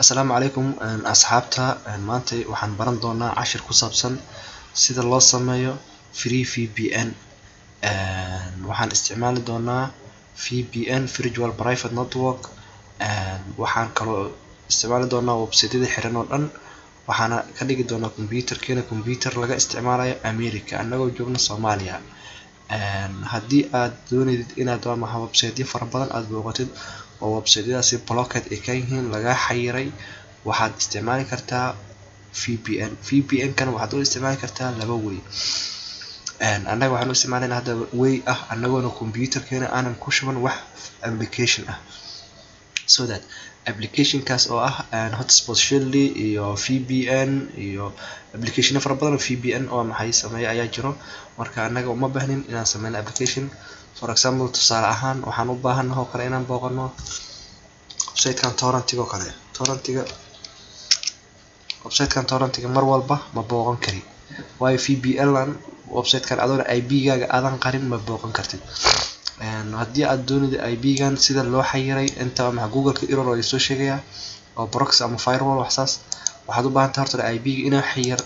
Assalaamu calaykum asxaabta maanta waxaan baran doonaa cashir ku saabsan sida loo sameeyo free VPN. Waxaan isticmaali doonaa VPN Virtual Private Network. Waxaan kaloo isticmaali doonaa website-yada xiran oo dhan. Waxaana ka dhigi doonaa computer laga isticmaalayo America annagoo joogno Soomaaliya. Haddii aad doonaysid inaad website-yo fara badan aad booqatid oo website-yadaasi blocked ay ka yihiin laga xayiray, waxaad isticmaali kartaa VPN kan waxaad u isticmaali kartaa laba way. Annaga waxaan u isticmaalaynaa hadda way ah annagoona computerkeena aanan ku shuban wax application ah, so that application kaas oo ah hotspot shield iyo VPN iyo application fara badan oo VPN oo maxay sameeyo ayaa jiro. Marka annaga uma baahnin inaan sameeyno application. For example, tusaale ahaan waxaan u baahanahay oo kale inaan booqano website-kan torrent-iga kale. Website-kan mar walba ma booqan kari, waayo VPN website-kan adoona IP-gaaga aadan qarin ma booqan kartid. Haddii aad doonaysid IP-gan sida loo xayiray inta Google-ka error ay soo sheegaya oo proxy ama firewall waxsaas, waxaad u baahan tahay horta IP-ga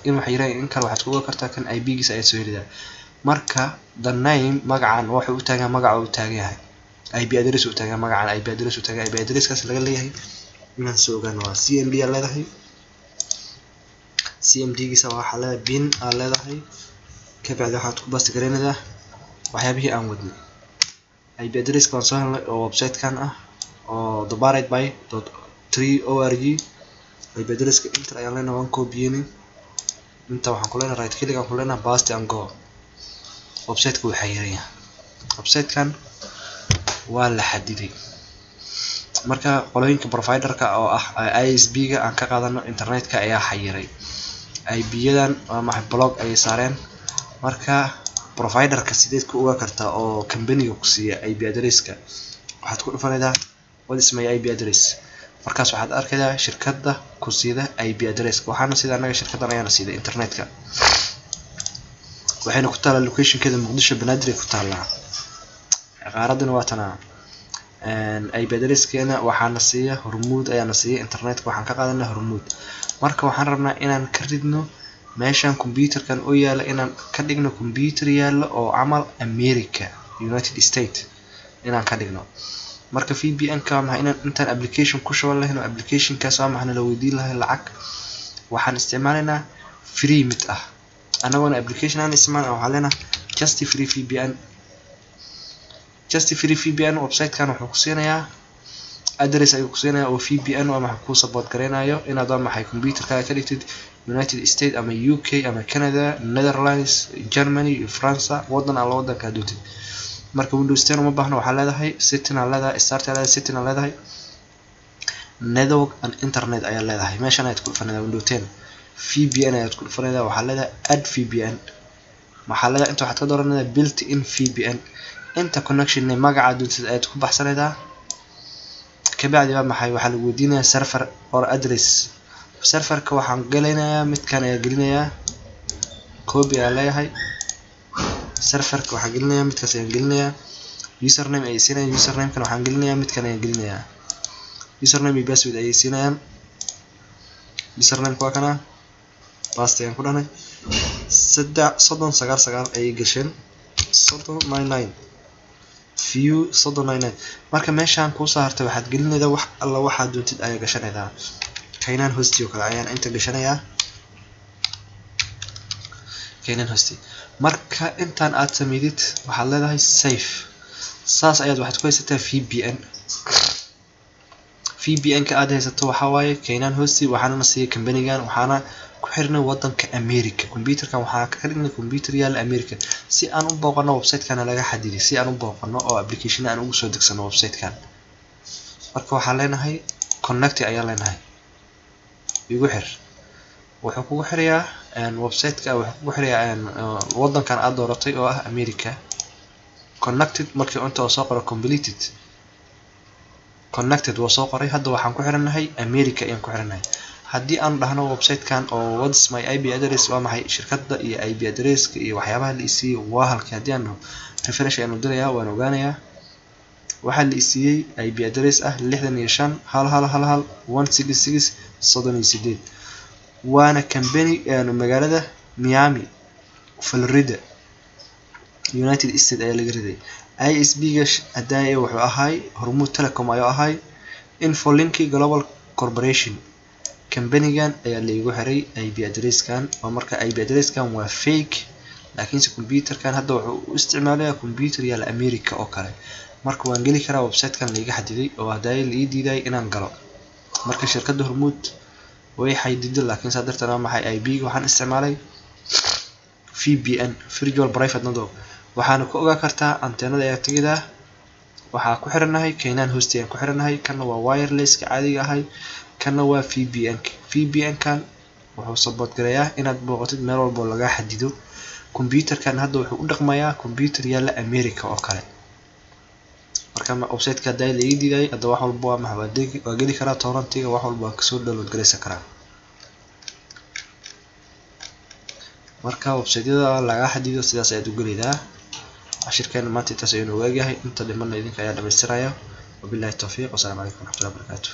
inuu xayiray in kale waxaad ku ogaan kartaa kan IP-giisa ayaa soo helida. Marka the name magacan wuxuu u taagan magaca uu taagan yahay, IP address uu taagan magacan IP address uu taagan IP address kaas laga leeyahay inaan soo ogaano waa CMD aad leedahay. CMD giisa waxaa leedahay pin aad leedahay, ka bacdi waxaad ku basti gareynaysaa waxyaabihii aan wadnay. IP address kan soo helnay oo website-kan ah oo thebarite.3org. IP address ka enter ayaan leenahay, waan copy-yeynay. inta waxaan ku leenahay right click aan ku leenahay paste and go. website-ka wuu xayiran yahay. website-kan waa la xadiday. Marka qolooyinka provider-ka oo ah ISP-ga aan ka qaadano internet-ka ayaa xayiray. IP-yadan waa maxay block ay saareen. Marka provider-ka sideed ku ogaan kartaa oo company-ga ku siiya IP address-ka, waxaad ku dhufanaysaa what is my IP address. Markaas waxaad arkaysaa shirkadda ku siida IP address. Waxaana sida annaga shirkaddan ayaana siida internet-ka. waxayna ku taalaa location-keeda Muqdisho Banaadir ku taalaa. Qaaradana waa tanaa. IP address-keena waxaana siiya Hormuud ayaana siiya internet-ka, waxaan ka qaadanaa Hormuud. Marka waxaan rabnaa inaan ka ridno meeshan computer-kan oo yaala inaan ka dhigno computer yaala oo camal America United States inaan ka dhigno. Marka VPN-ka maxay intaan application ku shuban lahayn oo application-kaas maxna la weydiin lahayn lacag, waxaan isticmaalaynaa free mid ah. Annagoona application aan isticmaalno waxaan leenahay just free VPN. website-kan wuxuu ku siinayaa address ayuu ku siinayaa oo VPN oo maxay ku support gareynayo inaad maxay computer-kaaga ka dhigtid United States ama UK ama Canada, Netherlands, Germany, France, wadan alla wadanka aad doontid. Marka Windows 10 uma baahna, waxaa leedahay setting aad leedahay, start aad leedahay, setting aad leedahay, network and internet ayaa leedahay. meeshan ayaad ku dhufanaysaa Windows 10 VPN ayaad ku dhufanaysaa, waxaa leedahay add VPN. waxaa leedahay inta waxaad ka dooranaysaa built in VPN. inta connection magaca doontid ayaad ku baxsanaysaa. ka bacdi maxay waxaa lagu weydiinayaa server or address. server-ka waxaan gelinayaa midkan ayaa gelinayaa copy ayaa leeyahay. server-ka waxaan gelinayaa midkaas ayaan gelinayaa. username ayay siinayaan, username-kan waxaan gelinayaa midkan ayaan gelinayaa. username iyo password ayay siinayaan. username-ka waa kana, paste ayaan ku dhahnay 399 ayay gasheen 399 view 399. marka meeshaan ku soo hartay waxaad gelinaysaa wax alla waxaad doontid ayaa gashanaysaa. Kaynan hosti oo kale ayaan inta gashanayaa, Kaynan hosti. marka intaan aad sameydid waxaad leedahay save. saas ayaad waxaad ku haysataa VPN-ka aad haysato waxaa waaye Kaynan hosti. waxaana siiyay company-gan, waxaana ku xirnay wadanka America. computer-kan waxaa ka dhignay computer yaala America si aan u booqano website-kan laga xadiday, si aan u booqano oo application aan ugu soo degsano website-kan. marka waxaan leenahay connect ayaa leenahay igu xir. wuxuu kugu xirayaa website-ka, wuxuu kugu xirayaa wadankan aad dooratay oo ah America. connected markii inta soo qoro completed connected waa soo qoray. hadda waxaan ku xiranahay America ayaan ku xiranahay. haddii aan dhahno website-kan oo what is my IP address waa maxay shirkadda iyo IP address-ka iyo waxyaabaha la isiiyo waa halkii, haddii aan refresh ayaan u dirayaa waan ogaanayaa waxaa la isiiyey IP address ah 65.166.38 waana company magaalada Miami Florida United States ayaa laga riday ISP ga hadaaye wuxuu ahay Hormuud Telecom ayuu ahay Infolink Global Corporation company-gan ayaa lagu xiray IP address kan oo marka IP address kan waa fake laakiin computer-kan hadda wuxuu u isticmaalayaa computer yaal America oo kale marka waan gali karaa website-kan laga xadiday oo hadaaye la ii diiday inaan galo marka shirkadda Hormuud way xadiday laakiin sadartana maxay IP ga waxaan isticmaalay VPN Virtual Private Network waxaana ku ogaa kartaa antennada ayaa tagaydaa waxaa ku xiranahay keenan hosting ku xiranahay kana waa wireless ka caadiga ahay kana waa VPN kan wuxuu support gareeyaa inaad booqatid meel walba laga xadido computer kan hadda wuxuu u dhaqmayaa computer yaala America oo kale marka website ka hadda la ii diiday hadda wax walba waa geli karaa torrent-ga wax walba ka soo download gareysan karaa marka website-yada laga xadido sidaas ayaad u galeedaa عشركان ما تتسعين وواجهه انت اللي من يدينك يا دبسترايا وبالله التوفيق والسلام عليكم ورحمة الله وبركاته